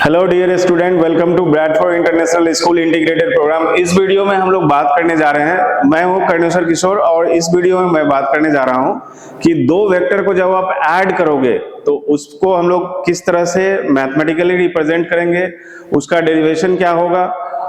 Hello dear student, welcome to Bradford International School integrated program. इस video में हम लोग बात करने जा रहे हैं, मैं हूं कर्णेश्वर किशोर और इस वीडियो में मैं बात करने जा रहा हूं कि दो वेक्टर को जब आप ऐड करोगे तो उसको हम लोग किस तरह से मैथमेटिकली रिप्रेजेंट करेंगे, उसका डेरिवेशन क्या होगा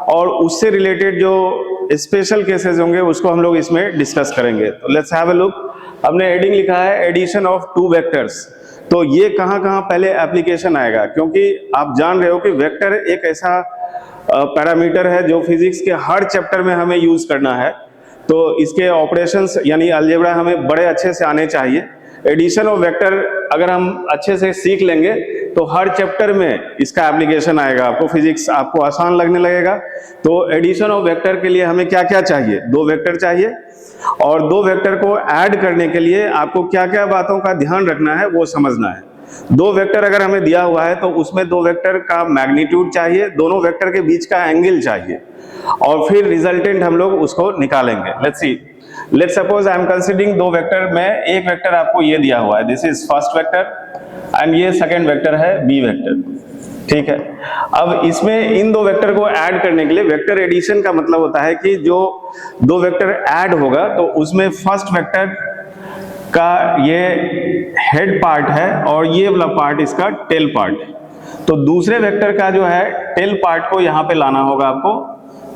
और उससे रिलेटेड जो स्पेशल केसेस होंगे उसको हम लोग इसमें डिस्कस करेंगे। तो लेट्स हैव अ लुक। हमने हेडिंग लिखा है एडिशन ऑफ टू वेक्टर्स। तो ये कहां कहां पहले एप्लीकेशन आएगा, क्योंकि आप जान रहे हो कि वेक्टर एक ऐसा पैरामीटर है जो फिजिक्स के हर चैप्टर में हमें यूज करना है। तो इसके ऑपरेशंस यानी अलजेब्रा हमें बड़े अच्छे से आने चाहिए। एडिशन ऑफ वेक्टर अगर हम अच्छे से सीख लेंगे तो हर चैप्टर में इसका एप्लीकेशन आएगा, आपको फिजिक्स आपको आसान लगने लगेगा। तो एडिशन ऑफ वेक्टर के लिए हमें क्या क्या चाहिए? दो वेक्टर चाहिए, और दो वेक्टर को ऐड करने के लिए आपको क्या क्या बातों का ध्यान रखना है वो समझना है। दो वेक्टर अगर हमें दिया हुआ है तो उसमें दो वेक्टर का मैग्नीट्यूड चाहिए, दोनों वेक्टर के बीच का एंगल चाहिए, और फिर रिजल्टेंट हम लोग उसको निकालेंगे। Let's see, let's suppose I am considering दो वेक्टर में एक वेक्टर आपको ये दिया हुआ है, this is first vector and ये सेकेंड वेक्टर है बी वेक्टर। ठीक है, अब इसमें इन दो वेक्टर को ऐड करने के लिए वेक्टर एडिशन का मतलब होता है कि जो दो वेक्टर ऐड होगा तो उसमें फर्स्ट वेक्टर का ये हेड पार्ट है और ये वाला पार्ट इसका टेल पार्ट है। तो दूसरे वेक्टर का जो है टेल पार्ट को यहां पे लाना होगा आपको,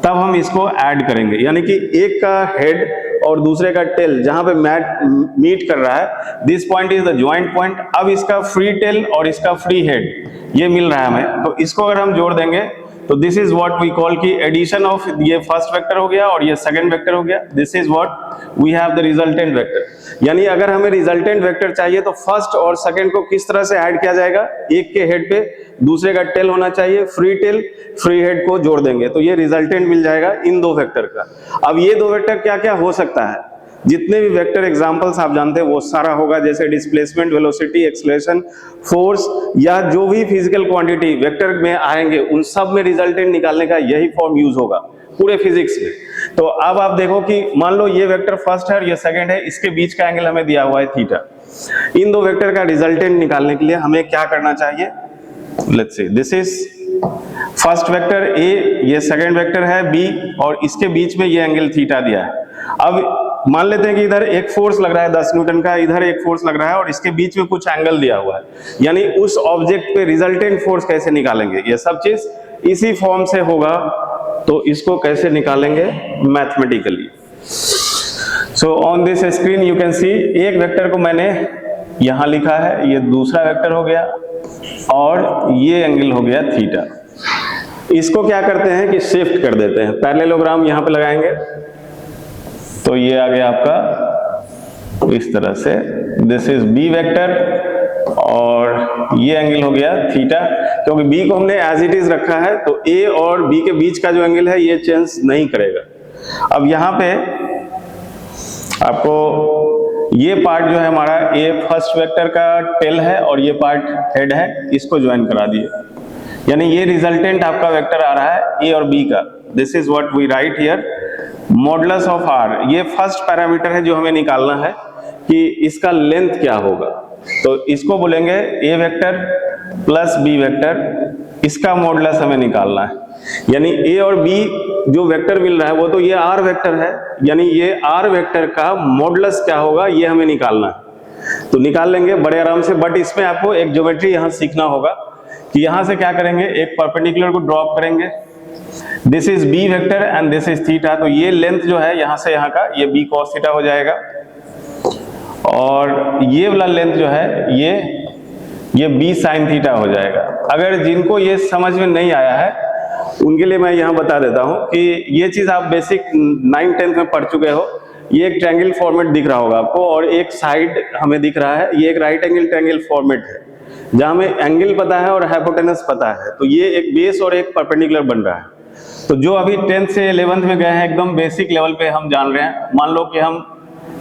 तब हम इसको ऐड करेंगे। यानी कि एक का हेड और दूसरे का टेल जहां पे मीट कर रहा है, this point is the joint point. अब इसका फ्री टेल और इसका फ्री हेड ये मिल रहा है हमें, तो इसको अगर हम जोड़ देंगे तो this is what we call की एडिशन ऑफ ये फर्स्ट वेक्टर हो गया और ये सेकंड वेक्टर हो गया। This is what we have the resultant vector. यानी अगर हमें रिजल्टेंट वेक्टर चाहिए तो फर्स्ट और सेकंड को किस तरह से ऐड किया जाएगा? एक के हेड पे दूसरे का टेल होना चाहिए, फ्री टेल फ्री हेड को जोड़ देंगे तो ये रिजल्टेंट मिल जाएगा इन दो वेक्टर का। अब ये दो वेक्टर क्या क्या हो सकता है? जितने भी वेक्टर एग्जांपल्स आप जानते हैं वो सारा होगा, जैसे डिस्प्लेसमेंट, वेलोसिटी, एक्सेलरेशन, फोर्स, या जो भी फिजिकल क्वांटिटी वेक्टर में आएंगे उन सब में रिजल्टेंट निकालने का यही फॉर्म यूज होगा पूरे फिजिक्स में। तो अब आप देखो कि मान लो ये वेक्टर फर्स्ट है और ये सेकंड है, इसके बीच का एंगल हमें दिया हुआ है थीटा। इन दो वेक्टर का रिजल्टेंट निकालने के लिए हमें क्या करना चाहिए? Let's see, this is first vector ए, ये सेकंड वेक्टर है बी, और इसके बीच में ये एंगल थीटा दिया है। अब मान लेते हैं कि इधर एक फोर्स लग रहा है 10 न्यूटन का, इधर एक फोर्स लग रहा है और इसके बीच में कुछ एंगल दिया हुआ है। यानी उस ऑब्जेक्ट पे रिजल्टेंट फोर्स कैसे निकालेंगे? ये सब चीज इसी फॉर्म से होगा। तो इसको कैसे निकालेंगे? Mathematically. So on this screen you can see, एक वेक्टर को मैंने यहां लिखा है, ये दूसरा वेक्टर हो गया और ये एंगल हो गया थीटा। इसको क्या करते हैं कि शिफ्ट कर देते हैं, पैरेललोग्राम यहां पे लगाएंगे तो ये आ गया आपका इस तरह से, दिस इज बी वेक्टर और ये एंगल हो गया थीटा। क्योंकि बी को हमने एज इट इज रखा है तो ए और बी के बीच का जो एंगल है ये चेंज नहीं करेगा। अब यहां पे आपको ये पार्ट जो है हमारा, ए फर्स्ट वेक्टर का टेल है और ये पार्ट हेड है, इसको ज्वाइन करा दिए। यानी ये रिजल्टेंट आपका वेक्टर आ रहा है ए और बी का। This is what we write here, modulus of R. ये फर्स्ट पैरामीटर है जो हमें निकालना है कि इसका लेंथ क्या होगा। तो इसको बोलेंगे ए वेक्टर प्लस बी वेक्टर, इसका मॉडुलस हमें निकालना है। यानी ए और बी जो वेक्टर मिल रहा है वो तो ये आर वेक्टर है, यानी ये आर वेक्टर का मॉडुलस क्या होगा ये हमें निकालना है। तो निकाल लेंगे बड़े आराम से, बट इसमें आपको एक ज्योमेट्री यहां सीखना होगा कि यहां से क्या करेंगे, एक परपेंडिकुलर को ड्रॉप करेंगे। This is B vector and this is theta. तो ये लेंथ जो है यहां से यहां का ये बी कॉस थीटा हो जाएगा, और ये वाला लेंथ जो है ये बी साइन थीटा हो जाएगा। अगर जिनको ये समझ में नहीं आया है उनके लिए मैं यहां बता देता हूं कि ये चीज आप बेसिक 9th-10th में पढ़ चुके हो। ये एक ट्रायंगल फॉर्मेट दिख रहा होगा आपको और एक साइड हमें दिख रहा है, ये एक राइट एंगल ट्रायंगल फॉर्मेट है जहां हमें एंगल पता है और हाइपोटेनस पता है। तो ये एक बेस और एक परपेंडिकुलर बन रहा है। तो जो अभी 10th से 11th में गए हैं एकदम बेसिक लेवल पे हम जान रहे हैं। मान लो कि हम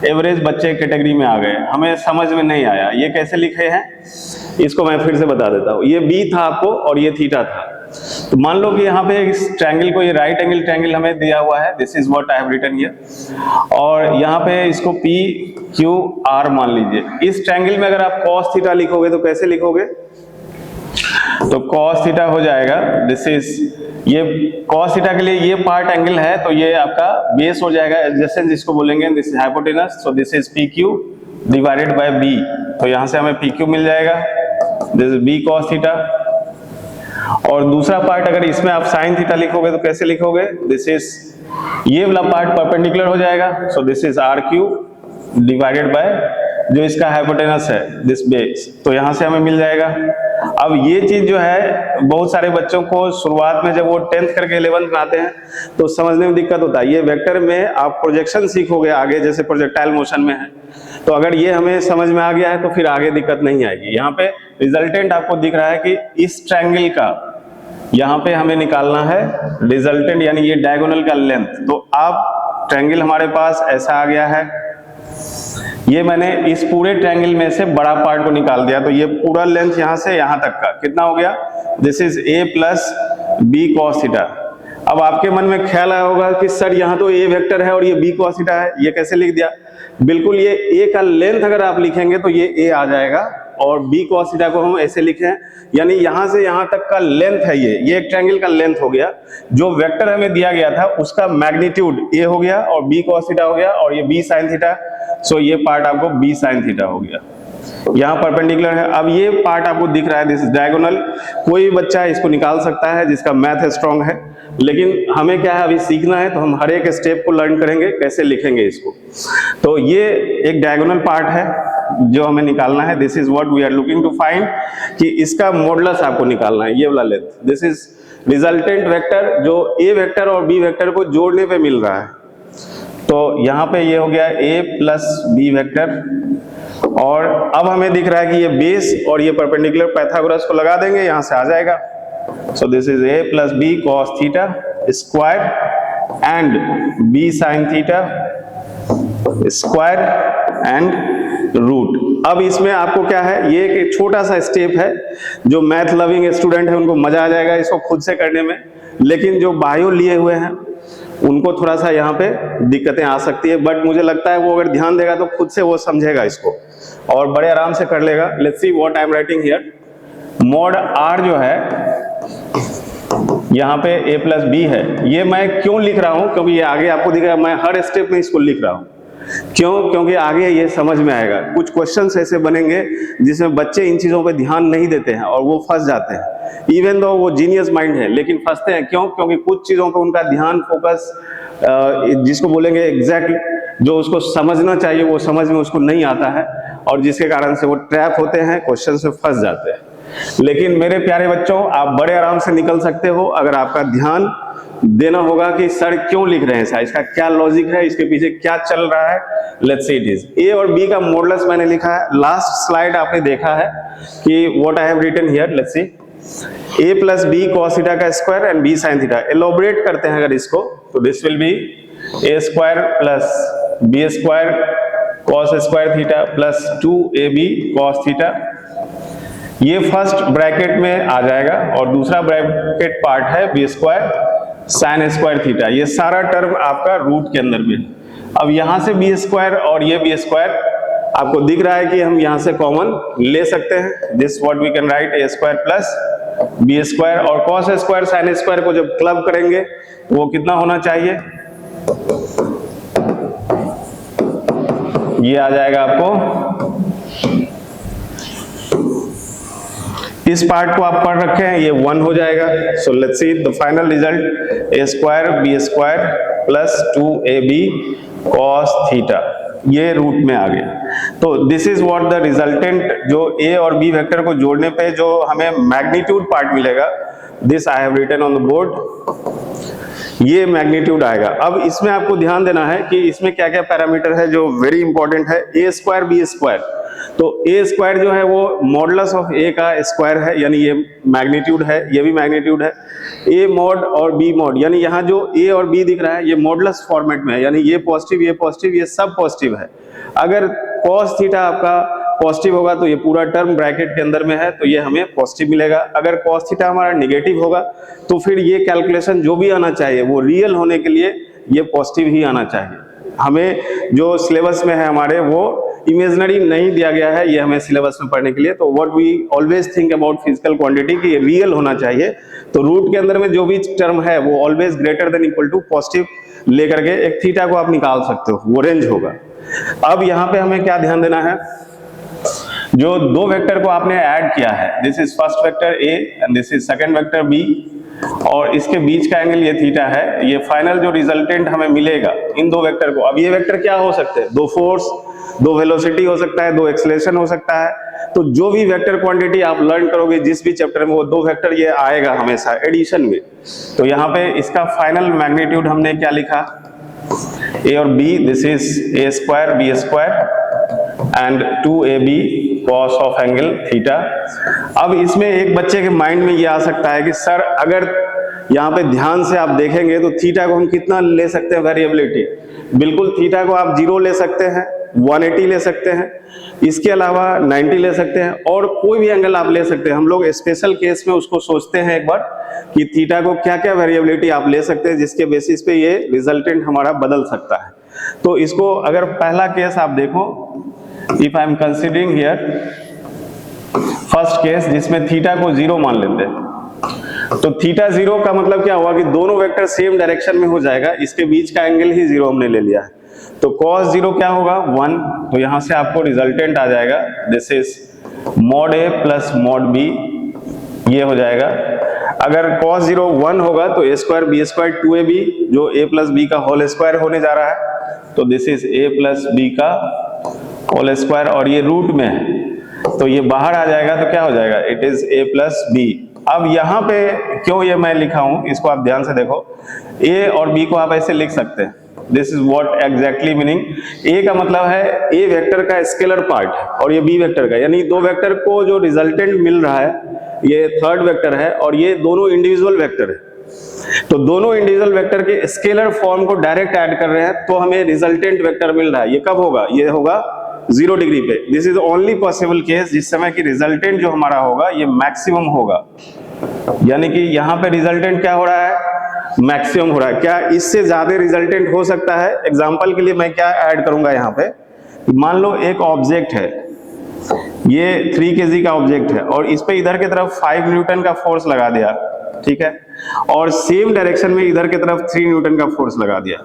एवरेज बच्चे कैटेगरी में आ गए, हमें समझ में नहीं आया ये कैसे लिखे हैं, इसको मैं फिर से बता देता हूँ। ये बी था आपको और ये थीटा था। तो मान लो कि यहाँ पे इस ट्रायंगल को, ये राइट एंगल ट्रायंगल हमें दिया हुआ है, this is what I have written here, और यहाँ पे इसको पी क्यू आर मान लीजिए। इस ट्रायंगल में अगर आप cos थीटा लिखोगे तो कैसे लिखोगे? तो cos थीटा हो जाएगा, दिस इज, ये cos थीटा के लिए ये पार्ट एंगल है तो ये आपका बेस हो जाएगा, एडजेसेंट जिसको बोलेंगे, this is hypotenuse, so this is PQ divided by B, तो यहां से हमें PQ मिल जाएगा, this is B cos theta. और दूसरा पार्ट अगर इसमें आप sin थीटा लिखोगे तो कैसे लिखोगे, दिस इज, ये वाला पार्ट परपेंडिकुलर हो जाएगा, so this is RQ divided by जो इसका हाइपोटेनस है, दिस बेस, तो यहां से हमें मिल जाएगा। अब ये चीज जो है बहुत सारे बच्चों को शुरुआत में जब वो 10th करके 11th में आते हैं तो समझने में दिक्कत होता है। ये वेक्टर में आप प्रोजेक्शन सीखोगे आगे, जैसे प्रोजेक्टाइल मोशन में है, तो अगर ये हमें समझ में आ गया है तो फिर आगे दिक्कत नहीं आएगी। यहाँ पे रिजल्टेंट आपको दिख रहा है कि इस ट्रायंगल का यहाँ पे हमें निकालना है रिजल्टेंट, यानी ये डायगोनल का लेंथ। तो आप ट्रायंगल हमारे पास ऐसा आ गया है, ये मैंने इस पूरे ट्रायंगल में से बड़ा पार्ट को निकाल दिया, तो ये पूरा लेंथ यहाँ से यहाँ तक का कितना हो गया, this is A plus B cos theta. अब आपके मन में ख्याल आया होगा कि सर यहाँ तो A वेक्टर है और ये B cos थीटा है, ये कैसे लिख दिया? बिल्कुल, ये A का लेंथ अगर आप लिखेंगे तो ये A आ जाएगा और B cos थीटा को हम ऐसे लिखे हैं, यानी यहां से यहां तक का लेंथ है, ये एक ट्रायंगल का लेंथ हो गया। जो वेक्टर हमें दिया गया था उसका मैग्नीट्यूड A हो गया और B cos थीटा हो गया और ये B sin थीटा, सो ये पार्ट आपको B sin थीटा हो गया, यहाँ परपेंडिकुलर है। अब ये पार्ट आपको दिख रहा है, दिस इज डायगोनल, कोई बच्चा इसको निकाल सकता है जिसका मैथ स्ट्रांग है, लेकिन हमें क्या है अभी सीखना है, तो हम हर एक स्टेप को लर्न करेंगे कैसे लिखेंगे इसको। तो ये एक डायगोनल पार्ट है जो हमें निकालना है, this is what we are looking to find, कि इसका मॉडुलस आपको निकालना है, ये वाला length, this is resultant vector जो A वेक्टर और B वेक्टर को जोड़ने पे मिल रहा है। तो यहाँ पे ये हो गया A प्लस B वेक्टर, और अब हमें दिख रहा है कि ये बेस और ये परपेंडिकुलर, पाइथागोरस को लगा देंगे, यहां से आ जाएगा। So this is A plus B cos theta square and B sin theta square and root. अब इसमें आपको क्या है, ये एक छोटा सा स्टेप है, जो मैथ लविंग स्टूडेंट है उनको मजा आ जाएगा इसको खुद से करने में, लेकिन जो बायो लिए हुए हैं उनको थोड़ा सा यहाँ पे दिक्कतें आ सकती है, बट मुझे लगता है वो अगर ध्यान देगा तो खुद से वो समझेगा इसको और बड़े आराम से कर लेगा। Let's see what I am writing here, mod R जो है यहाँ पे A प्लस B है, ये मैं क्यों लिख रहा हूँ, क्योंकि ये आगे आपको दिख रहा है, मैं हर स्टेप में इसको लिख रहा हूँ। क्यों? क्योंकि आगे ये समझ में आएगा, कुछ क्वेश्चंस ऐसे बनेंगे जिसमें बच्चे इन चीजों पे ध्यान नहीं देते हैं और वो फंस जाते हैं, इवन दो वो जीनियस माइंड है, लेकिन फंसते हैं। क्यों? क्योंकि कुछ चीजों पे उनका ध्यान, फोकस, जिसको बोलेंगे एग्जैक्ट, जो उसको समझना चाहिए वो समझ में उसको नहीं आता है, और जिसके कारण से वो ट्रैप होते हैं, क्वेश्चन में फंस जाते हैं। लेकिन मेरे प्यारे बच्चों, आप बड़े आराम से निकल सकते हो अगर आपका ध्यान देना होगा कि सर क्यों लिख रहे हैं, सर इसका क्या लॉजिक है, इसके पीछे क्या चल रहा है। Let's see it is A और B का मॉडुलस मैंने लिखा है, लास्ट स्लाइड आपने देखा है कि what I have written here, let's see A plus B cos theta का square and B sin theta. Elaborate करते हैं अगर इसको, तो this will be A square plus B square cos square theta plus 2AB cos theta, ये first bracket में आ जाएगा, और दूसरा ब्रैकेट पार्ट है B square sine square theta, ये सारा टर्म आपका रूट के अंदर में। अब यहां से B स्क्वायर और ये B स्क्वायर आपको दिख रहा है कि हम यहां से कॉमन ले सकते हैं, this what we can write A square plus B square, और cos स्क्वायर साइन स्क्वायर को जब क्लब करेंगे तो वो कितना होना चाहिए, ये आ जाएगा आपको, इस पार्ट को आप पढ़ रखे हैं, ये 1 हो जाएगा। So let's see the final result, A square B square plus 2AB cos theta, ये रूट में आ गया। तो this is what the resultant, जो A और B वेक्टर को जोड़ने पे जो हमें मैग्नीट्यूड पार्ट मिलेगा, this I have written on the board, ये मैग्नीट्यूड आएगा। अब इसमें आपको ध्यान देना है कि इसमें क्या क्या पैरामीटर है जो वेरी इंपॉर्टेंट है। A स्क्वायर B स्क्वायर, तो A स्क्वायर जो है वो मॉडुलस ऑफ A का स्क्वायर है, यानी ये मैग्नीट्यूड है, ये भी मैग्नीट्यूड है। A मॉड और B मॉड, यानी यहाँ जो A और B दिख रहा है ये मॉडुलस फॉर्मेट में है, यानी ये पॉजिटिव, ये सब पॉजिटिव है। अगर cos थीटा आपका पॉजिटिव होगा तो ये पूरा टर्म ब्रैकेट के अंदर में है, तो ये हमें पॉजिटिव मिलेगा। अगर cos थीटा हमारा निगेटिव होगा तो फिर ये कैलकुलेशन जो भी आना चाहिए वो रियल होने के लिए ये पॉजिटिव ही आना चाहिए। हमें जो सिलेबस में है हमारे, वो इमेजिनरी नहीं दिया गया है ये हमें सिलेबस में पढ़ने के लिए। तो what we always think about physical quantity कि ये रियल होना चाहिए। तो रूट के अंदर में जो भी टर्म है वो always greater than equal to positive लेकर के एक थीटा को आप निकाल सकते हो, वो रेंज होगा। अब यहाँ पे हमें क्या ध्यान देना है, जो दो वेक्टर को आपने ऐड किया है, this is first vector A and this is second vector B, और इसके बीच का एंगल ये थीटा है। ये फाइनल जो रिजल्टेंट हमें मिलेगा इन दो वेक्टर को, अब ये वेक्टर क्या हो सकते हैं, दो फोर्स, दो वेलोसिटी हो सकता है, दो एक्सेलरेशन हो सकता है। तो जो भी वेक्टर क्वांटिटी आप लर्न करोगे जिस भी चैप्टर में, वो दो वेक्टर ये आएगा हमेशा एडिशन में। तो यहाँ पे इसका फाइनल मैग्नीट्यूड हमने क्या लिखा, ए और B, this is A square B square and 2ab cos of angle theta. अब इसमें एक बच्चे के माइंड में ये आ सकता है कि सर अगर यहाँ पे ध्यान से आप देखेंगे तो थीटा को हम कितना ले सकते हैं वेरिएबिलिटी, बिल्कुल थीटा को आप 0 ले सकते हैं, 180 ले सकते हैं, इसके अलावा 90 ले सकते हैं, और कोई भी एंगल आप ले सकते हैं। हम लोग स्पेशल केस में उसको सोचते हैं एक बार कि थीटा को क्या क्या वेरिएबिलिटी आप ले सकते हैं जिसके बेसिस पे ये रिजल्टेंट हमारा बदल सकता है। तो इसको अगर पहला केस आप देखो, if I am considering here first case जिसमें थीटा को 0 मान लेते हैं, तो थीटा 0 का मतलब क्या हुआ कि दोनों वेक्टर सेम डायरेक्शन में हो जाएगा, इसके बीच का एंगल ही 0 हमने ले लिया है। तो cos 0 क्या होगा 1, तो यहां से आपको रिजल्टेंट आ जाएगा, this is mod a plus mod b, ये हो जाएगा। अगर cos 0 1 होगा तो a square B square 2ab, जो a प्लस b का होल स्क्वायर होने जा रहा है, तो this is a plus b का होल स्क्वायर, और ये रूट में है तो ये बाहर आ जाएगा, तो क्या हो जाएगा, it is a plus b। अब यहाँ पे क्यों ये मैं लिखा हूं, इसको आप ध्यान से देखो, a और b को आप ऐसे लिख सकते हैं, this is what exactly meaning. A का मतलब है ए वेक्टर का स्केलर पार्ट और ये बी वेक्टर का, यानी दो वेक्टर को जो रिजल्टेंट मिल रहा है ये थर्ड वेक्टर है और ये दोनों इंडिविजुअल वेक्टर है। तो दोनों इंडिविजुअल वेक्टर के स्केलर फॉर्म को डायरेक्ट ऐड कर रहे हैं तो हमें रिजल्टेंट वेक्टर मिल रहा है। ये कब होगा, ये होगा 0 डिग्री पे। This is only possible case जिस समय की रिजल्टेंट जो हमारा होगा ये मैक्सिमम होगा, यानी कि यहाँ पे रिजल्टेंट क्या हो रहा है, मैक्सिमम हो रहा है। क्या इससे ज्यादा रिजल्टेंट हो सकता है? एग्जांपल के लिए मैं क्या ऐड करूंगा यहाँ पे, मान लो एक ऑब्जेक्ट है, ये 3 kg का ऑब्जेक्ट है और इस पे इधर की तरफ 5 न्यूटन का फोर्स लगा दिया, ठीक है, और सेम डायरेक्शन में इधर की तरफ 3 न्यूटन का फोर्स लगा दिया।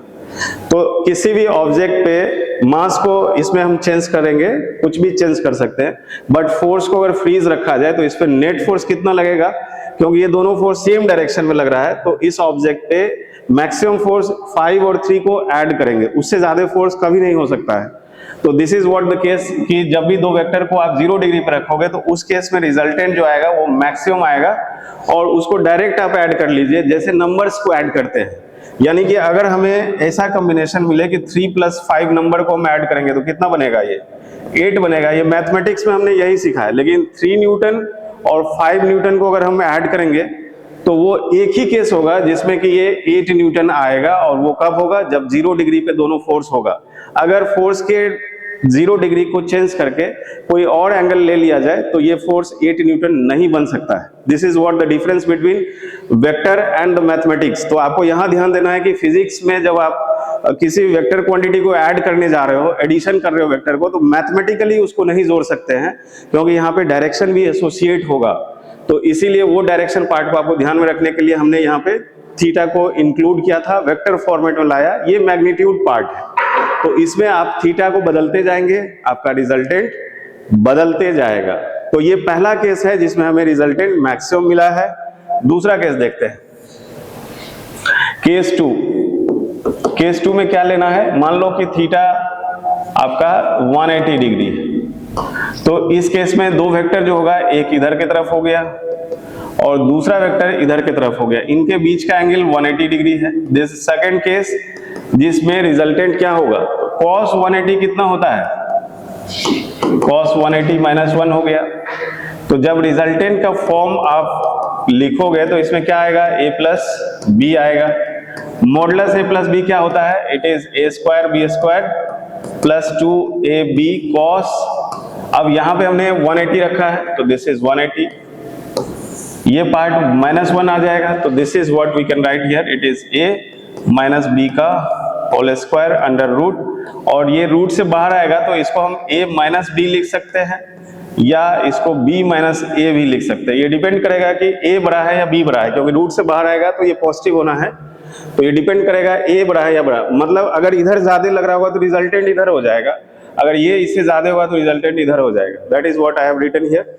तो किसी भी ऑब्जेक्ट पे मास को इसमें हम चेंज करेंगे, कुछ भी चेंज कर सकते हैं, बट फोर्स को अगर फ्रीज रखा जाए तो इस पे नेट फोर्स कितना लगेगा, क्योंकि ये दोनों फोर्स सेम डायरेक्शन में लग रहा है, तो इस ऑब्जेक्ट पे मैक्सिमम फोर्स 5 और 3 को ऐड करेंगे, उससे ज्यादा फोर्स कभी नहीं हो सकता है। तो this is what the case कि जब भी दो वेक्टर को आप 0 डिग्री पर रखोगे तो उस केस में रिजल्टेंट जो आएगा वो मैक्सिमम आएगा और उसको डायरेक्ट आप ऐड कर लीजिए जैसे नंबर्स को ऐड करते हैं। यानी कि अगर हमें ऐसा कॉम्बिनेशन मिले कि 3 + 5 नंबर को हम ऐड करेंगे तो कितना बनेगा, ये 8 बनेगा। ये मैथमेटिक्स में हमने यही सीखा है, लेकिन 3 न्यूटन और 5 न्यूटन को अगर हम ऐड करेंगे तो वो एक ही केस होगा जिसमें कि ये 8 न्यूटन आएगा, और वो कब होगा, जब 0 डिग्री पे दोनों फोर्स होगा। अगर फोर्स के 0 डिग्री को चेंज करके कोई और एंगल ले लिया जाए तो ये फोर्स 8 न्यूटन नहीं बन सकता है। This is what the difference between vector and the mathematics. तो आपको यहां ध्यान देना है कि फिजिक्स में जब आप किसी वेक्टर क्वांटिटी को ऐड करने जा रहे हो, एडिशन कर रहे हो वेक्टर को, तो मैथमेटिकली उसको नहीं जोड़ सकते हैं क्योंकि यहाँ पे डायरेक्शन भी एसोसिएट होगा। तो इसीलिए वो डायरेक्शन पार्ट को आपको ध्यान में रखने के लिए हमने यहाँ पे थीटा को इंक्लूड किया था, वेक्टर फॉर्मेट में लाया। ये मैग्नीट्यूड पार्ट है, तो इसमें आप थीटा को बदलते जाएंगे, आपका रिजल्टेंट बदलते जाएगा। तो ये पहला केस है जिसमें हमें रिजल्टेंट मैक्सिमम मिला है। दूसरा केस देखते हैं, केस 2। केस 2 में क्या लेना है, मान लो कि थीटा आपका 180 डिग्री है, तो इस केस में दो वेक्टर जो होगा, एक इधर की तरफ हो गया और दूसरा वेक्टर इधर की तरफ हो गया, इनके बीच का एंगल 180 डिग्री है। दिस सेकंड केस जिसमें रिजल्टेंट क्या होगा, cos 180 कितना होता है, cos 180 -1 हो गया। तो जब रिजल्टेंट का फॉर्म आप लिखोगे तो इसमें क्या आएगा, a + b आएगा। मॉडुलस a + b क्या होता है, it is a² b² + 2ab cos। अब यहां पे हमने 180 रखा है तो दिस इज 180, ये पार्ट -1 आ जाएगा, तो this is what we can write here, it is a - b का होल स्क्वायर अंडर रूट, और ये रूट से बाहर आएगा तो इसको हम a माइनस बी लिख सकते हैं या इसको b माइनस ए भी लिख सकते हैं। ये डिपेंड करेगा कि a बड़ा है या b बड़ा है, क्योंकि रूट से बाहर आएगा तो ये पॉजिटिव होना है, तो ये डिपेंड करेगा a बड़ा है या बड़ा, मतलब अगर इधर ज्यादा लग रहा होगा तो रिजल्टेंट इधर हो जाएगा, अगर ये इससे ज्यादा होगा तो रिजल्टेंट इधर हो जाएगा। That is what I have written here.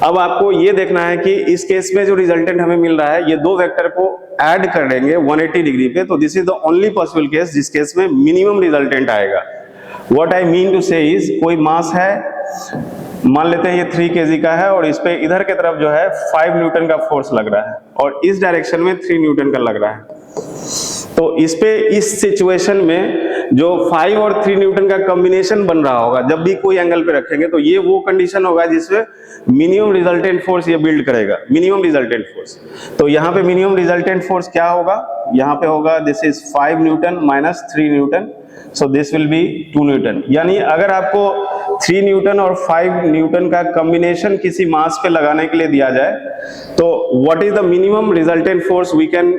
अब आपको ये देखना है कि इस केस में जो रिजल्टेंट हमें मिल रहा है, ये दो वेक्टर को ऐड कर देंगे 180 डिग्री पे, तो this is the only possible case जिस केस में मिनिमम रिजल्टेंट आएगा। व्हाट आई मीन टू से इज, कोई मास है, मान लेते हैं ये 3 kg का है और इस पे इधर की तरफ जो है 5 न्यूटन का फोर्स लग रहा है और इस डायरेक्शन में 3 न्यूटन का लग रहा है, तो इस पे इस सिचुएशन में जो 5 और 3 न्यूटन का कॉम्बिनेशन बन रहा होगा जब भी कोई एंगल पे रखेंगे, तो ये वो कंडीशन होगा जिसमें मिनिमम रिजल्टेंट फोर्स ये बिल्ड करेगा, मिनिमम रिजल्टेंट फोर्स। तो यहाँ पे मिनिमम रिजल्टेंट फोर्स क्या होगा, यहाँ पे होगा this is 5 Newton minus 3 Newton, so this will B 2 Newton. यानी अगर आपको 3 न्यूटन और 5 न्यूटन का कॉम्बिनेशन किसी मास पे लगाने के लिए दिया जाए, तो what is the minimum resultant force we can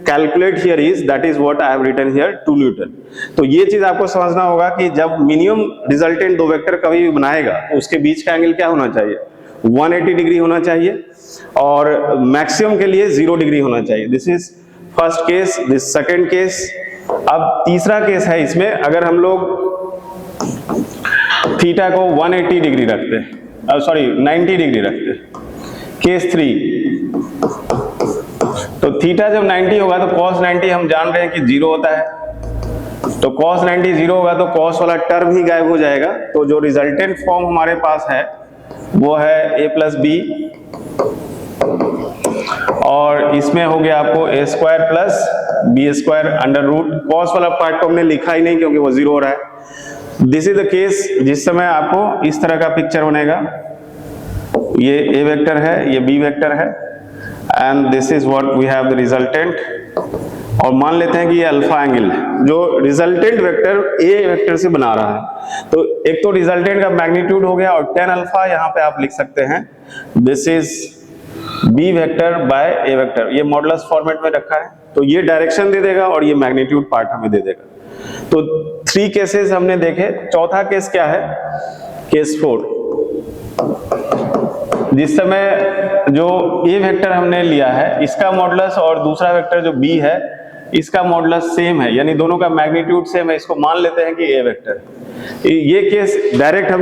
calculate here is, that is what I have written here 2 newton. तो ये चीज आपको समझना होगा कि जब मिनिमम रिजल्टेंट दो वेक्टर कभी भी बनाएगा तो उसके बीच का एंगल क्या होना चाहिए, 180 डिग्री होना चाहिए, और मैक्सिमम के लिए 0 डिग्री होना चाहिए। This is first case, this second case. अब तीसरा केस है, इसमें अगर हम लोग थीटा को 180 डिग्री रखते हैं, सॉरी 90 डिग्री रखते हैं, केस 3, तो थीटा जब 90 होगा तो cos 90 हम जान रहे हैं कि 0 होता है, तो cos 90 0 होगा तो cos वाला टर्म ही गायब हो जाएगा। तो जो रिजल्टेंट फॉर्म हमारे पास है वो है a प्लस बी, और इसमें हो गया आपको a square plus B square under root, cos वाला पार्ट को हमने लिखा ही नहीं क्योंकि वो 0 हो रहा है। दिस इज द केस जिस समय आपको इस तरह का पिक्चर बनेगा, ये a वेक्टर है, ये b वेक्टर है, and this is what we have the resultant. और मान लेते हैं कि ये अल्फा एंगल है जो रिजल्टेंट वेक्टर a वेक्टर से बना रहा है, तो एक तो रिजल्टेंट का मैग्नीट्यूड हो गया, और tan अल्फा यहाँ पे आप लिख सकते हैं this is b vector by a vector, ये मॉडुलस फॉर्मेट में रखा है, तो ये डायरेक्शन दे देगा और ये मैग्नीट्यूड पार्ट हमें दे देगा। तो 3 केसेस हमने देखे। चौथा केस क्या है, केस 4, जिस समय जो a वेक्टर हमने लिया है इसका मॉडुलस और दूसरा वेक्टर जो b है इसका मॉडुलस सेम है, यानी दोनों का मैग्नीट्यूड सेम है, इसको मान लेते हैं कि a वेक्टर। ये केस डायरेक्ट हम